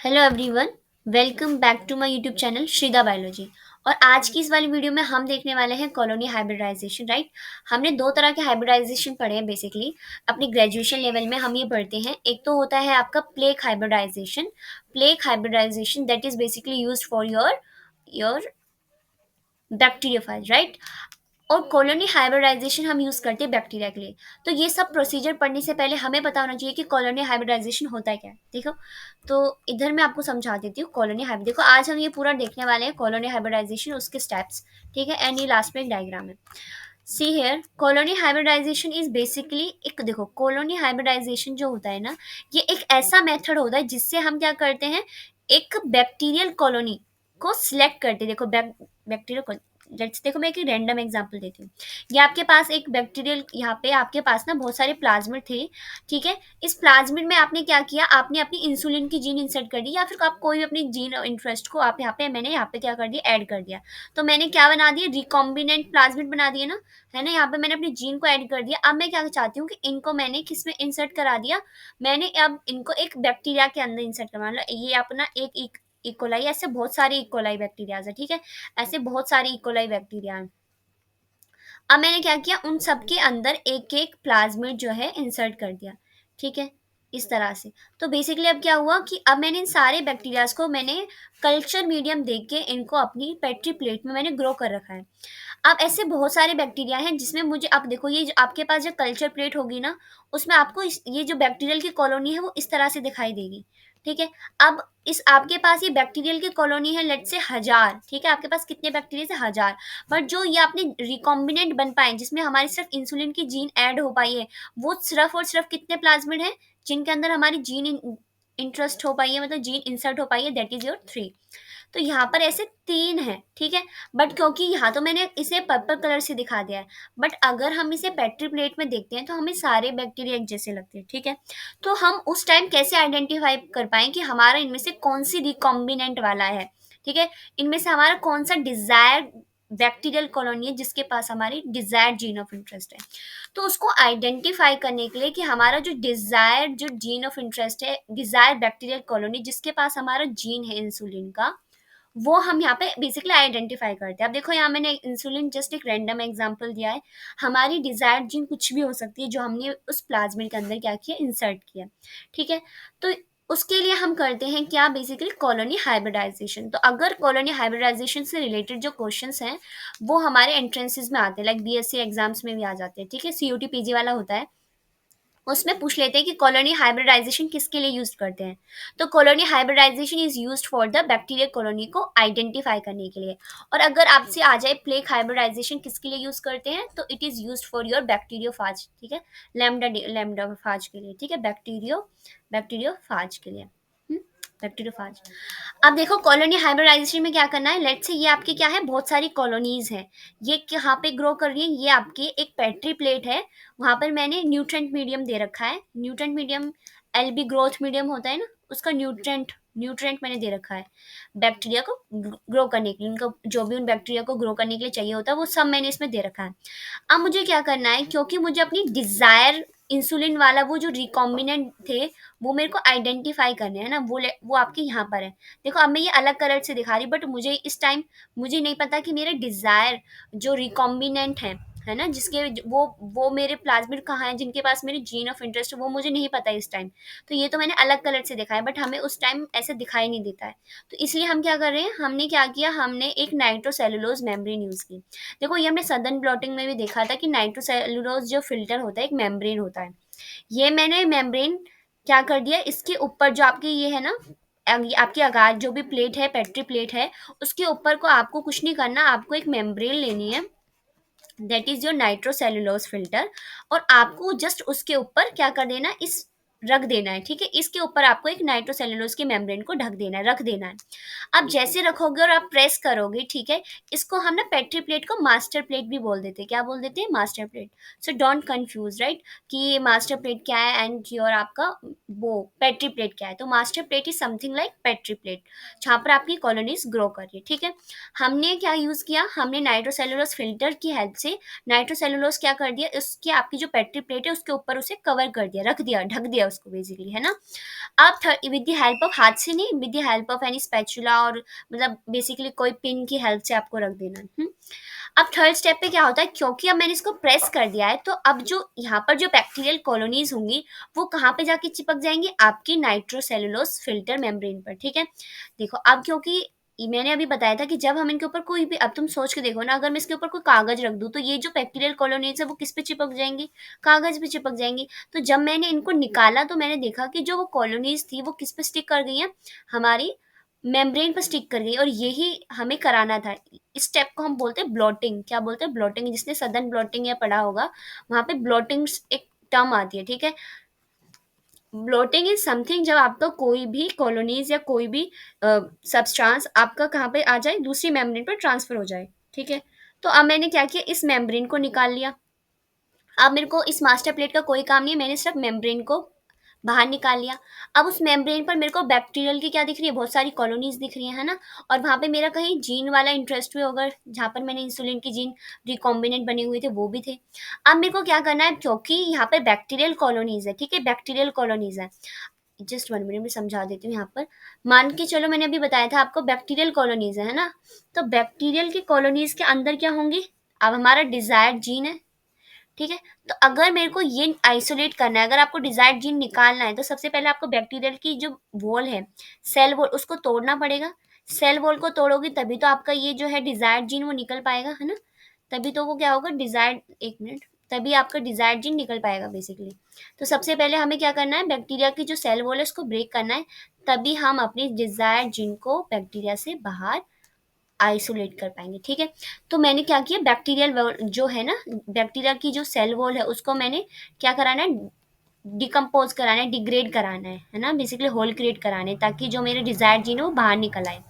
Hello everyone. Welcome back to my YouTube channel Shrida biology. और आज की इस वाली वीडियो में हम देखने वाले हैं कॉलोनी हाइब्रिडाइजेशन। राइट, हमने दो तरह के हाइब्रिडाइजेशन पढ़े हैं बेसिकली। अपनी ग्रेजुएशन लेवल में हम ये पढ़ते हैं, एक तो होता है आपका plaque hybridization. Plaque hybridization that is basically used for your bacteriophage, right. और कॉलोनी हाइब्रिडाइजेशन हम यूज करते हैं बैक्टीरिया के लिए। तो ये सब प्रोसीजर पढ़ने से पहले हमें पता होना चाहिए कि कॉलोनी हाइब्रिडाइजेशन होता है क्या है। देखो, तो इधर मैं आपको समझा देती हूँ कॉलोनी हाइब्रिड। देखो, आज हम ये पूरा देखने वाले हैं कॉलोनी हाइब्रिडाइजेशन, उसके स्टेप्स। ठीक है, एंड ये लास्ट में एक डायग्राम है। See here, colony hybridisation is basically एक, देखो कॉलोनी हाइब्रिडाइजेशन जो होता है ना, ये एक ऐसा मेथड होता है जिससे हम क्या करते हैं, एक बैक्टीरियल कॉलोनी को सिलेक्ट करते हैं। देखो बैक्टीरियल, लेट्स देखो मैं एक रैंडम एग्जांपल देती हूँ। ये आपके पास एक बैक्टीरियल, यहाँ पे आपके पास ना बहुत सारे प्लाज्मिड थे। ठीक है, इस प्लाज्मिड में आपने क्या किया, आपने अपनी इंसुलिन की जीन इंसर्ट कर दी, या फिर आप कोई भी अपनी जीन इंटरेस्ट को आप यहाँ पे, मैंने यहाँ पे क्या कर दिया, ऐड कर दिया। तो मैंने क्या बना दिया, रिकॉम्बिनेंट प्लाज्मिड बना दिया ना, है ना। यहाँ पे मैंने अपनी जीन को ऐड कर दिया। अब मैं क्या चाहती हूँ कि इनको मैंने किस में इंसर्ट करा दिया, मैंने अब इनको एक बैक्टीरिया के अंदर इंसर्ट करवा लो। ये अपना एक इकोलाई, ऐसे बहुत सारे इकोलाई बैक्टीरियाज है। ठीक है, ऐसे बहुत सारे इकोलाई बैक्टीरिया हैं। अब मैंने क्या किया, उन सबके अंदर एक एक प्लाज्मिड जो है इंसर्ट कर दिया। ठीक है, इस तरह से। तो बेसिकली अब क्या हुआ कि अब मैंने इन सारे बैक्टीरियाज को मैंने कल्चर मीडियम देख के इनको अपनी पेट्री प्लेट में मैंने ग्रो कर रखा है। अब ऐसे बहुत सारे बैक्टीरिया हैं जिसमें मुझे, आप देखो ये जो आपके पास जो कल्चर प्लेट होगी ना, उसमें आपको ये जो बैक्टीरियल की कॉलोनी है वो इस तरह से दिखाई देगी। ठीक है, अब इस आपके पास ये बैक्टीरियल की कॉलोनी है, लेट से 1000। ठीक है, आपके पास कितने बैक्टीरिया से 1000। बट जो ये आपने रिकॉम्बिनेंट बन पाए, जिसमें हमारी सिर्फ इंसुलिन की जीन ऐड हो पाई है, वो सिर्फ और सिर्फ कितने प्लाज्मिड है जिनके अंदर हमारी जीन इंटरेस्ट हो पाई है, मतलब जीन इंसर्ट हो पाई है, दैट इज योर 3। तो यहाँ पर ऐसे 3 है। ठीक है, बट क्योंकि यहाँ तो मैंने इसे पर्पल कलर से दिखा दिया है, बट अगर हम इसे पेट्री प्लेट में देखते हैं तो हमें सारे बैक्टीरिया एक जैसे लगते हैं। ठीक है, तो हम उस टाइम कैसे आइडेंटिफाई कर पाए कि हमारा इनमें से कौन सी रिकॉम्बिनेंट वाला है। ठीक है, इनमें से हमारा कौन सा डिजायर बैक्टीरियल कॉलोनी है जिसके पास हमारी डिजायर जीन ऑफ इंटरेस्ट है। तो उसको आइडेंटिफाई करने के लिए कि हमारा जो डिजायर जो जीन ऑफ इंटरेस्ट है, डिजायर बैक्टीरियल कॉलोनी जिसके पास हमारा जीन है इंसुलिन का, वो हम यहाँ पे बेसिकली आइडेंटिफाई करते हैं। अब देखो, यहाँ मैंने इंसुलिन जस्ट एक रैंडम एग्जांपल दिया है। हमारी डिजायर्ड जीन कुछ भी हो सकती है जो हमने उस प्लाज्मिड के अंदर क्या किया, इंसर्ट किया। ठीक है, तो उसके लिए हम करते हैं क्या, बेसिकली कॉलोनी हाइब्रिडाइजेशन। तो अगर कॉलोनी हाइब्रिडाइजेशन से रिलेटेड जो क्वेश्चंस हैं वो हमारे एंट्रेंसेस में आते हैं, लाइक बीएससी एग्जाम्स में भी आ जाते हैं। ठीक है, सीयूटी पीजी वाला होता है, उसमें पूछ लेते हैं कि कॉलोनी हाइब्रिडाइजेशन किसके लिए यूज करते हैं। तो colony hybridisation is used for the bacterial colony को आइडेंटिफाई करने के लिए। और अगर आपसे आ जाए प्लेक हाइब्रिडाइजेशन किसके लिए यूज करते हैं, तो it is used for your bacteriophage. ठीक है, लैम्डाफाज के लिए। ठीक है, बैक्टीरियोफाज के लिए, बैक्टीरियोफाज। अब देखो, कॉलोनी हाइब्रिडाइजेशन में क्या करना है, लेट्स से ये आपकी क्या है, बहुत सारी कॉलोनीज हैं, ये कहाँ पे ग्रो कर रही है, ये आपकी एक पेट्री प्लेट है। वहां पर मैंने न्यूट्रेंट मीडियम दे रखा है। Nutrient medium LB growth medium होता है ना, उसका न्यूट्रेंट न्यूट्रेंट मैंने दे रखा है बैक्टीरिया को ग्रो करने के लिए। उनको जो भी उन बैक्टीरिया को ग्रो करने के लिए चाहिए होता है वो सब मैंने इसमें दे रखा है। अब मुझे क्या करना है, क्योंकि मुझे अपनी डिजायर इंसुलिन वाला वो जो रिकॉम्बिनेंट थे वो मेरे को आइडेंटिफाई करने हैं ना, वो आपके यहाँ पर है। देखो, अब मैं ये अलग कलर से दिखा रही, बट मुझे इस टाइम मुझे नहीं पता कि मेरे डिजायर जो रिकॉम्बिनेंट है ना, जिसके वो मेरे प्लाज्मिड कहाँ है, जिनके पास मेरी जीन ऑफ इंटरेस्ट है, वो मुझे नहीं पता इस टाइम। तो ये तो मैंने अलग कलर से दिखाया, बट हमें उस टाइम ऐसे दिखाई नहीं देता है। तो इसलिए हम क्या कर रहे हैं, हमने क्या किया, हमने एक नाइट्रोसेलुलोज मेम्ब्रेन यूज की। देखो, ये हमने सदर्न ब्लॉटिंग में भी देखा था कि नाइट्रोसेलुलोज जो फिल्टर होता है एक मेम्ब्रेन होता है। ये मैंने मेम्ब्रेन क्या कर दिया, इसके ऊपर जो आपकी ये है ना, आपकी आगार जो भी प्लेट है, पेट्री प्लेट है, उसके ऊपर को आपको कुछ नहीं करना, आपको एक मेम्ब्रेन लेनी है, that is your nitrocellulose filter. और आपको जस्ट उसके ऊपर क्या कर देना, इस रख देना है। ठीक है, इसके ऊपर आपको एक नाइट्रोसेलुलोज के मेम्ब्रेन को ढक देना है, रख देना है। आप जैसे रखोगे और आप प्रेस करोगे, ठीक है, इसको हम ना पेट्री प्लेट को मास्टर प्लेट भी बोल देते हैं। क्या बोल देते हैं, master plate. So don't confuse, right, कि मास्टर प्लेट क्या है एंड योर आपका वो पेट्री प्लेट क्या है। तो master plate is something like petri plate, जहाँ पर आपकी कॉलोनीज ग्रो कर रही है। ठीक है, हमने क्या यूज किया, हमने नाइट्रोसेलुलोज फिल्टर की हेल्प से नाइट्रोसेलुलोज क्या कर दिया, उसके आपकी जो पेट्री प्लेट है उसके ऊपर उसे कवर कर दिया, रख दिया, ढक दिया उसको बेसिकली, है ना? आप विद द हेल्प ऑफ हाथ से नहीं, with the help of any spatula और मतलब बेसिकली कोई पिन की हेल्प से आपको रख देना। अब थर्ड स्टेप पे क्या होता है, क्योंकि अब मैंने इसको प्रेस कर दिया है तो अब जो यहाँ पर जो बैक्टीरियल कॉलोनीज होंगी वो कहाँ पे जाके चिपक जाएंगी, आपकी नाइट्रोसेलुलोज फिल्टर मेम्ब्रेन पर, ठीक है? देखो अब क्योंकि मैंने अभी बताया था कि जब हम इनके ऊपर कोई भी, अब तुम सोच के देखो ना, अगर मैं इसके ऊपर कोई कागज रख दूं तो ये जो बैक्टीरियल कॉलोनीज है वो किस पे चिपक जाएंगी, कागज पे चिपक जाएंगी। तो जब मैंने इनको निकाला तो मैंने देखा कि जो वो कॉलोनीज थी वो किस पे स्टिक कर गई हैं, हमारी मेम्ब्रेन पर स्टिक कर गई, और यही हमें कराना था। इस स्टेप को हम बोलते हैं ब्लॉटिंग। क्या बोलते हैं? ब्लॉटिंग। जिसने सदन ब्लॉटिंग या पढ़ा होगा वहां पे ब्लॉटिंग एक टर्म आती है, ठीक है? ब्लोटिंग इज समथिंग जब आपका कोई भी कॉलोनीज या कोई भी सब्सटेंस आपका कहाँ पे आ जाए, दूसरी मेम्ब्रेन पर ट्रांसफर हो जाए, ठीक है? तो अब मैंने क्या किया, इस मेम्ब्रेन को निकाल लिया। अब मेरे को इस मास्टर प्लेट का कोई काम नहीं है, मैंने सिर्फ मेम्ब्रेन को बाहर निकाल लिया। अब उस मेम्ब्रेन पर मेरे को बैक्टीरियल की क्या दिख रही है, बहुत सारी कॉलोनीज दिख रही है ना? और वहां पे मेरा कहीं जीन वाला इंटरेस्ट भी होगा, जहाँ पर मैंने इंसुलिन की जीन रिकॉम्बिनेंट बने हुए थे वो भी थे। अब मेरे को क्या करना है, क्योंकि यहाँ पे बैक्टीरियल कॉलोनीज है, ठीक है, बैक्टीरियल कॉलोनीज है। जस्ट 1 मिनट में समझा देती हूँ यहाँ पर। मान के चलो मैंने अभी बताया था आपको बैक्टीरियल कॉलोनीज है ना? तो बैक्टीरियल की कॉलोनीज के अंदर क्या होंगी, अब हमारा डिजायर्ड जीन है, ठीक है? तो अगर मेरे को ये आइसोलेट करना है, अगर आपको डिजायर्ड जीन निकालना है तो सबसे पहले आपको बैक्टीरियल की जो वॉल है, सेल वॉल, उसको तोड़ना पड़ेगा। सेल वॉल को तोड़ोगे तभी तो आपका ये जो है डिजायर्ड जीन वो निकल पाएगा, है ना? तभी तो वो क्या होगा, डिजायर्ड, एक मिनट, तभी आपका डिजायर्ड जीन निकल पाएगा बेसिकली। तो सबसे पहले हमें क्या करना है, बैक्टीरिया की जो सेल वॉल है उसको ब्रेक करना है, तभी हम अपनी डिजायर्ड जीन को बैक्टीरिया से बाहर आइसोलेट कर पाएंगे, ठीक है? तो मैंने क्या किया, बैक्टीरियल जो है ना, बैक्टीरिया की जो सेल वॉल है उसको मैंने क्या कराना है, डिकम्पोज कराना है, डिग्रेड कराना है ना? बेसिकली होल क्रिएट कराने, ताकि जो मेरे डिजायर्ड जीन है वो बाहर निकल आए,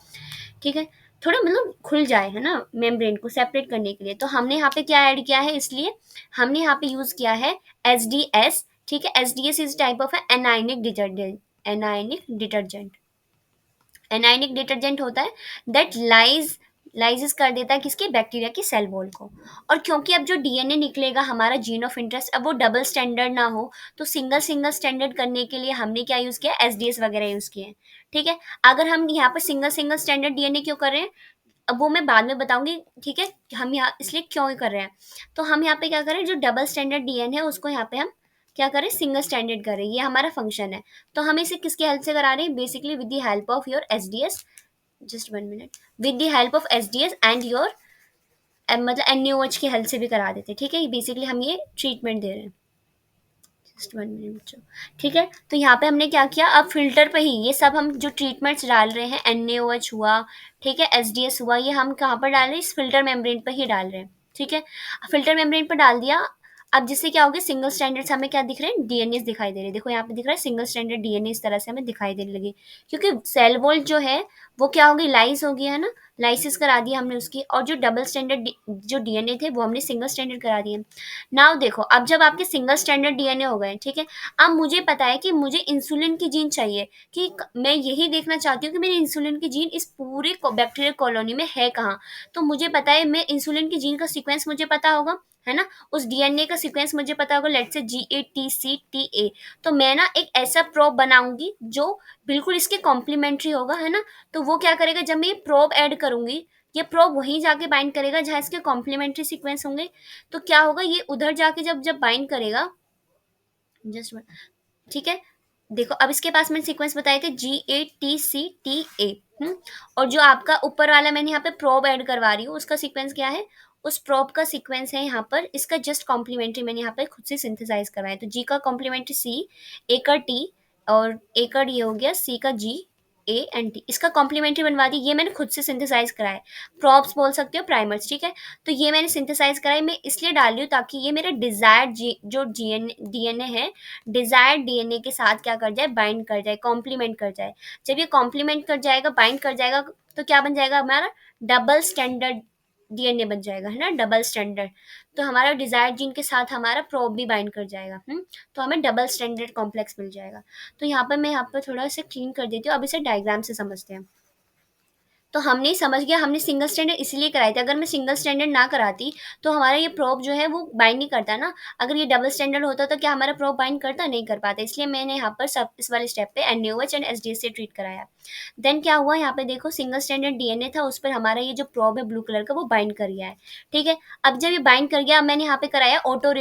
ठीक है? थोड़ा मतलब खुल जाए, है ना, मेम्ब्रेन को सेपरेट करने के लिए। तो हमने यहाँ पे क्या ऐड किया है, इसलिए हमने यहाँ पे यूज किया है एसडीएस, ठीक है? SDS is type of anionic detergent. Anionic detergent, anionic detergent होता है दैट लाइजेस कर देता है किसके, बैक्टीरिया की सेल वॉल को। और क्योंकि अब जो डीएनए निकलेगा हमारा जीन ऑफ इंटरेस्ट, अब वो डबल स्टैंडर्ड ना हो, तो सिंगल सिंगल स्टैंडर्ड करने के लिए हमने क्या यूज किया, एसडीएस वगैरह यूज किए हैं, ठीक है? अगर हम यहाँ पर सिंगल सिंगल स्टैंडर्ड डीएनए क्यों कर रहे हैं, अब वो मैं बाद में बताऊंगी, ठीक है? हम यहाँ इसलिए क्यों कर रहे हैं, तो हम यहाँ पे क्या करें, जो डबल स्टैंडर्ड डीएनए है उसको यहाँ पे हम क्या करें, सिंगल स्टैंडर्ड करें, ये हमारा फंक्शन है। तो हम इसे किसकी हेल्प से करा रहे हैं, basically with the help of your SDS. Just 1 minute, with the help of SDS and your मतलब एनएओएच की हेल्प से भी करा देते हैं, ठीक है? बेसिकली हम ये ट्रीटमेंट दे रहे हैं। जस्ट 1 मिनट बच्चों, ठीक है? तो यहाँ पे हमने क्या किया, अब फिल्टर पे ही ये सब हम जो ट्रीटमेंट्स डाल रहे हैं, एनएओएच हुआ, ठीक है, एसडीएस हुआ, ये हम कहाँ पर डाल रहे हैं, इस फिल्टर मेम्ब्रेन पर ही डाल रहे हैं, ठीक है? फिल्टर मेम्ब्रेन पर डाल दिया। अब जिससे क्या होगा, सिंगल स्टैंडर्ड हमें क्या दिख रहे हैं, डीएनए दिखाई दे रहे हैं। देखो यहाँ पे दिख रहा है सिंगल स्टैंडर्ड डीएनए, इस तरह से हमें दिखाई देने लगे, क्योंकि सेल वॉल जो है वो क्या होगी, लाइस हो गया, है ना? लाइसिस करा दिया हमने उसकी, और जो डबल स्टैंडर्ड जो डीएनए थे वो हमने सिंगल स्टैंडर्ड करा दिए। नाउ देखो, अब जब आपके सिंगल स्टैंडर्ड डीएनए हो गए, ठीक है, अब मुझे पता है कि मुझे इंसुलिन की जीन चाहिए, कि मैं यही देखना चाहती हूँ कि मेरी इंसुलिन की जीन इस पूरे बैक्टीरियल कॉलोनी में है कहाँ। तो मुझे पता है, मैं इंसुलिन की जीन का सीक्वेंस मुझे पता होगा, है ना? उस डीएनए का सीक्वेंस मुझे पता होगा, लेट्स से GATC TA। तो मैं ना एक ऐसा प्रोब बनाऊंगी जो बिल्कुल इसके कॉम्प्लीमेंट्री होगा, है ना? तो वो क्या करेगा, जब मैं ये प्रोब ऐड करूंगी, ये प्रोब वहीं जाके बाइंड करेगा जहाँ इसके कॉम्प्लीमेंट्री सीक्वेंस होंगे। तो क्या होगा, ये उधर जाके जब जब बाइंड करेगा, जस्ट, ठीक है? देखो अब इसके पास मैंने सीक्वेंस बताए थे GATC TA। और जो आपका ऊपर वाला मैंने यहाँ पे प्रोब ऐड करवा रही हूँ, उसका सीक्वेंस क्या है, उस प्रोब का सीक्वेंस है यहाँ पर, इसका जस्ट कॉम्प्लीमेंट्री मैंने यहाँ पे खुद से सिंथेसाइज करवाया। तो जी का कॉम्प्लीमेंट्री C, ए का T, और ए का D हो गया, C का GANT, इसका कॉम्प्लीमेंट्री बनवा दी। ये मैंने खुद से सिंथेसाइज कराया, प्रॉप्स बोल सकते हो, प्राइमर्स, ठीक है? तो ये मैंने सिंथेसाइज कराई, मैं इसलिए डाल रही हूँ ताकि ये मेरा डिजायर्ड जो डीएनए है, डिजायर्ड डीएनए के साथ क्या कर जाए, बाइंड कर जाए, कॉम्प्लीमेंट कर जाए। जब ये कॉम्प्लीमेंट कर जाएगा, बाइंड कर जाएगा, तो क्या बन जाएगा, हमारा डबल स्टैंडर्ड डीएनए बन जाएगा, है ना? Double standard. तो हमारा डिजायर्ड जीन के साथ हमारा प्रोब भी बाइंड कर जाएगा। तो हमें डबल स्टैंडर्ड कॉम्प्लेक्स मिल जाएगा। तो यहाँ पर मैं यहाँ पर थोड़ा सा क्लीन कर देती हूँ, अब इसे डायग्राम से समझते हैं। तो हमने समझ गया, हमने सिंगल स्टैंडर्ड इसलिए कराए थे। अगर मैं सिंगल स्टैंडर्ड ना कराती तो हमारा ये प्रोब जो है वो बाइंड नहीं करता ना। अगर ये डबल स्टैंडर्ड होता तो क्या हमारा प्रोब बाइंड करता? नहीं कर पाता। इसलिए मैंने यहाँ पर सब इस वाले स्टेप पे एनएओएच एंड एसडीएस से ट्रीट कराया। देन क्या हुआ, यहाँ पे देखो सिंगल स्टैंडर्ड डीएनए था, उस पर हमारा ये जो प्रोब है ब्लू कलर का वो बाइंड कर गया है। ठीक है, अब जब ये बाइंड कर गया, अब मैंने यहाँ पे कराया ऑटो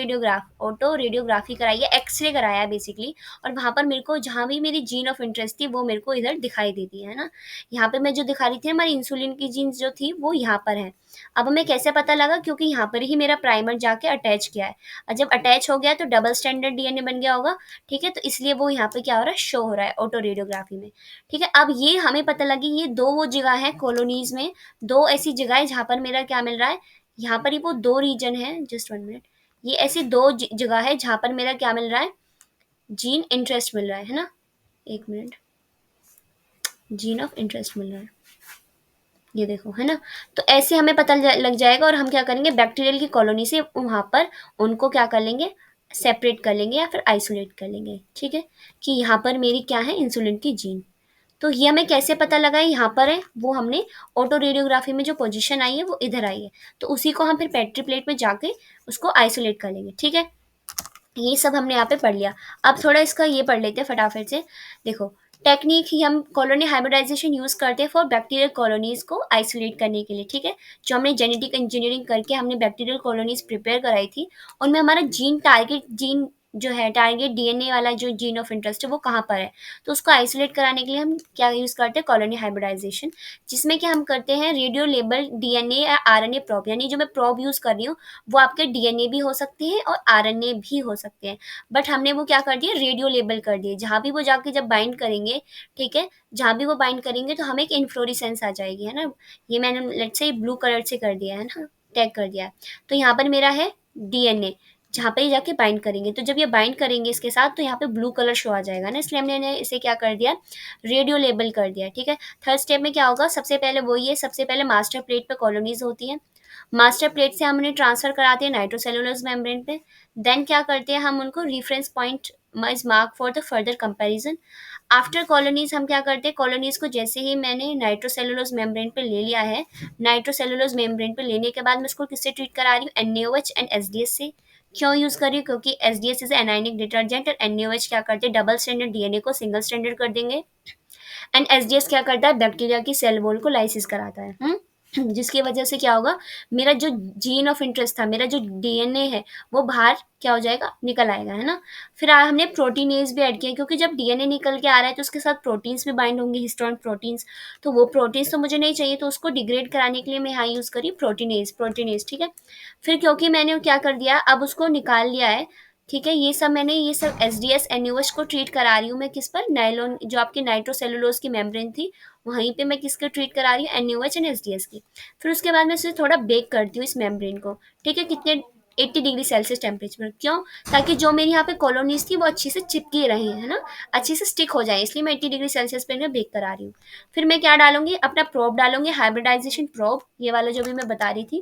रेडियोग्राफी कराई है, एक्सरे कराया है बेसिकली। और वहां पर मेरे को जहां भी मेरी जीन ऑफ इंटरेस्ट थी वो मेरे को इधर दिखाई देती है ना। यहाँ पे मैं जो दिखा रही थी हमारी इंसुलिन की जीन्स जो थी वो यहाँ पर है। अब हमें कैसे पता लगा? क्योंकि यहाँ पर ही मेरा प्राइमर जाके अटैच किया है, और जब अटैच हो गया तो डबल स्टैंडर्ड डीएनए बन गया होगा। ठीक है, तो इसलिए वो यहाँ पे क्या हो रहा है, शो हो रहा है ऑटो रेडियोग्राफी में। ठीक है, अब ये हमें पता लगी ये दो वो जगह है कॉलोनीज में, दो ऐसी जगह है जहाँ पर मेरा क्या मिल रहा है, यहाँ पर ही वो दो रीजन है, जस्ट 1 मिनट। ये ऐसी दो जगह है जहाँ पर मेरा क्या मिल रहा है, जीन इंटरेस्ट मिल रहा है ना। 1 मिनट, जीन ऑफ इंटरेस्ट मिल रहा है, ये देखो है ना। तो ऐसे हमें पता लग जाएगा, और हम क्या करेंगे, बैक्टीरियल की कॉलोनी से वहां पर उनको क्या कर लेंगे, सेपरेट कर लेंगे या फिर आइसोलेट कर लेंगे। ठीक है, कि यहाँ पर मेरी क्या है, इंसुलिन की जीन। तो ये हमें कैसे पता लगा है यहाँ पर है, वो हमने ऑटो रेडियोग्राफी में जो पोजीशन आई है वो इधर आई है, तो उसी को हम फिर पेट्री प्लेट में जाके उसको आइसोलेट कर लेंगे। ठीक है, ये सब हमने यहाँ पे पढ़ लिया। अब थोड़ा इसका ये पढ़ लेते हैं फटाफट से। देखो, टेक्निक ही हम कॉलोनी हाइब्रिडाइजेशन यूज करते हैं फॉर बैक्टीरियल कॉलोनीज को आइसोलेट करने के लिए। ठीक है, जो हमने जेनेटिक इंजीनियरिंग करके हमने बैक्टीरियल कॉलोनीज प्रिपेयर कराई थी, उनमें हमारा जीन जो है, टारगेट डीएनए वाला जो जीन ऑफ इंटरेस्ट है वो कहाँ पर है, तो उसको आइसोलेट कराने के लिए हम क्या यूज करते हैं, कॉलोनी हाइब्रिडाइजेशन। जिसमें कि हम करते हैं रेडियो लेबल डीएनए या आरएनए प्रोब, यानी जो मैं प्रोब यूज कर रही हूँ वो आपके डीएनए भी हो सकते हैं और आरएनए भी हो सकते हैं। बट हमने वो क्या कर दिया, रेडियो लेबल कर दिए, जहाँ भी वो जाके जब बाइंड करेंगे, ठीक है, जहाँ भी वो बाइंड करेंगे तो हमें एक इन्फ्लोरेसेंस आ जाएगी, है ना। ये मैंने लेट्स से ब्लू कलर से कर दिया है ना, टैग कर दिया है। तो यहाँ पर मेरा है डीएनए, जहाँ पे ये जाके बाइंड करेंगे, तो जब ये बाइंड करेंगे इसके साथ तो यहाँ पे ब्लू कलर शो आ जाएगा ना, इसलिए हमने इसे क्या कर दिया, रेडियो लेबल कर दिया। ठीक है, थर्ड स्टेप में क्या होगा, सबसे पहले वही है, सबसे पहले मास्टर प्लेट पे कॉलोनीज होती है, मास्टर प्लेट से हम उन्हें ट्रांसफर कराते हैं नाइट्रोसेलुलोज मेम्ब्रेन पे। देन क्या करते हैं, हम उनको reference point is mark for the further comparison. After colonies हम क्या करते हैं, कॉलोनीज को जैसे ही मैंने नाइट्रोसेलुलोज मेम्ब्रेन पे ले लिया है, नाइट्रोसेलुलोज मेम्ब्रेन पे लेने के बाद मैं उसको किससे ट्रीट करा रही हूँ, एनएओएच एंड एसडीएस से। क्यों यूज कर रही हूँ, क्योंकि एसडीएस इज एनाइनिक डिटर्जेंट और एनएओएच क्या करते हैं, डबल स्टैंडर्ड डीएनए को सिंगल स्टैंडर्ड कर देंगे। एंड एसडीएस क्या करता है, बैक्टीरिया की सेल वॉल को लाइसिस कराता है। जिसकी वजह से क्या होगा, मेरा जो जीन ऑफ इंटरेस्ट था, मेरा जो डीएनए है वो बाहर क्या हो जाएगा, निकल आएगा, है ना। फिर हमने प्रोटीनेज भी ऐड किया, क्योंकि जब डीएनए निकल के आ रहा है तो उसके साथ प्रोटीन्स भी बाइंड होंगे, हिस्टोन प्रोटीन्स। तो वो प्रोटीन्स तो मुझे नहीं चाहिए, तो उसको डिग्रेड कराने के लिए मैं यहाँ यूज़ करी प्रोटीनेज। ठीक है, फिर क्योंकि मैंने क्या कर दिया, अब उसको निकाल लिया है। ठीक है, ये सब एस डी एस एन्यूस को ट्रीट करा रही हूँ मैं किस पर, नाइलोन जो आपकी नाइट्रोसेलुलोज की मेम्ब्रेन थी, वहीं पे मैं किसके ट्रीट करा रही हूँ, एनयूएच एंड एसडीएस की। फिर उसके बाद मैं इसे थोड़ा बेक करती हूँ इस मेम्ब्रेन को। ठीक है, कितने 80 डिग्री सेल्सियस टेम्परेचर, क्यों, ताकि जो मेरी यहाँ पे कॉलोनीज थी वो अच्छी से चिपकी रही है ना, अच्छी से स्टिक हो जाए, इसलिए मैं 80 डिग्री सेल्सियस पे मैं बेक करा रही हूँ। फिर मैं क्या डालूंगी, अपना प्रोब डालूंगी, हाइब्रिडाइजेशन प्रोब, ये वाला जो भी मैं बता रही थी।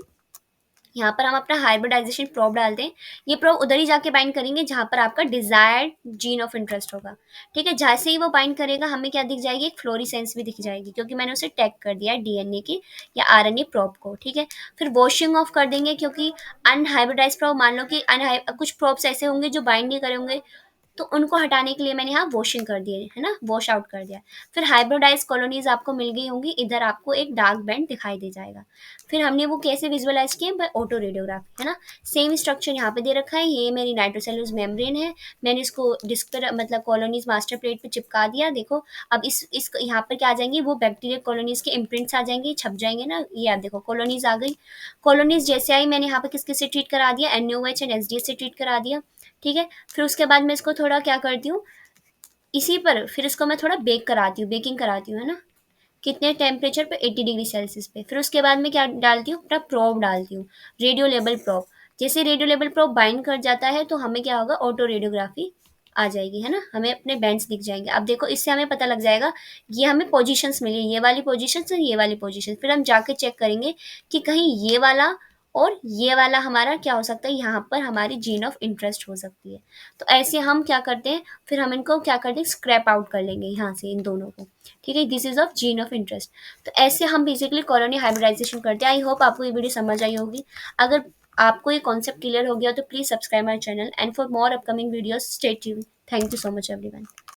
यहाँ पर हम अपना हाइब्रिडाइजेशन प्रोब डालते हैं, ये प्रोब उधर ही जाके बाइंड करेंगे जहाँ पर आपका डिजायर्ड जीन ऑफ इंटरेस्ट होगा। ठीक है, जैसे ही वो बाइंड करेगा हमें क्या दिख जाएगी, एक फ्लोरिसेंस भी दिख जाएगी, क्योंकि मैंने उसे टैग कर दिया है डीएनए की या आरएनए प्रोब को। ठीक है, फिर वॉशिंग ऑफ कर देंगे, क्योंकि अनहाइब्रिडाइज प्रोब, मान लो कि कुछ प्रोब्स ऐसे होंगे जो बाइंड नहीं करे होंगे, तो उनको हटाने के लिए मैंने यहाँ वॉशिंग कर दिए, है ना, वॉश आउट कर दिया। फिर हाइब्रिडाइज कॉलोनीज आपको मिल गई होंगी, इधर आपको एक डार्क बैंड दिखाई दे जाएगा। फिर हमने वो कैसे विजुअलाइज किए, बाय ऑटो रेडियोग्राफी, है ना। सेम स्ट्रक्चर यहाँ पे दे रखा है, ये मेरी नाइट्रोसेलुलोज मेम्ब्रेन है, मैंने इसको डिस्क पर मतलब कॉलोनीज मास्टर प्लेट पे चिपका दिया। देखो, अब इस यहाँ पर क्या आ जाएंगी, वो बैक्टीरिया कॉलोनीज के इम्प्रिंट्स आ जाएंगे, छप जाएंगे ना, ये आप देखो कॉलोनीज आ गई। कॉलोनीज जैसे आई मैंने यहाँ पर किस किस से ट्रीट करा दिया, एनओएच एंड एसडीएस से ट्रीट करा दिया। ठीक है, फिर उसके बाद मैं इसको थोड़ा क्या करती हूँ, इसी पर फिर इसको मैं थोड़ा बेकिंग कराती हूँ, है ना। कितने टेम्परेचर पे, 80 डिग्री सेल्सियस पे। फिर उसके बाद मैं क्या डालती हूँ, अपना प्रोब डालती हूँ, रेडियो लेबल प्रोब। जैसे रेडियो लेबल प्रोब बाइंड कर जाता है तो हमें क्या होगा, ऑटो रेडियोग्राफी आ जाएगी, है ना, हमें अपने बैंड्स दिख जाएंगे। अब देखो, इससे हमें पता लग जाएगा, ये हमें पोजीशंस मिली, ये वाली पोजीशंस और ये वाली पोजीशन। फिर हम जाके चेक करेंगे कि कहीं ये वाला और ये वाला हमारा क्या हो सकता है, यहाँ पर हमारी जीन ऑफ इंटरेस्ट हो सकती है। तो ऐसे हम क्या करते हैं, फिर हम इनको क्या करते हैं, स्क्रैप आउट कर लेंगे यहाँ से इन दोनों को, ठीक है। This is of gene of interest. तो ऐसे हम बेसिकली कॉलोनी हाइब्रिडाइजेशन करते हैं। आई होप आपको ये वीडियो समझ आई होगी। अगर आपको ये कॉन्सेप्ट क्लियर हो गया तो please subscribe my channel and for more upcoming videos stay tuned. Thank you so much everyone.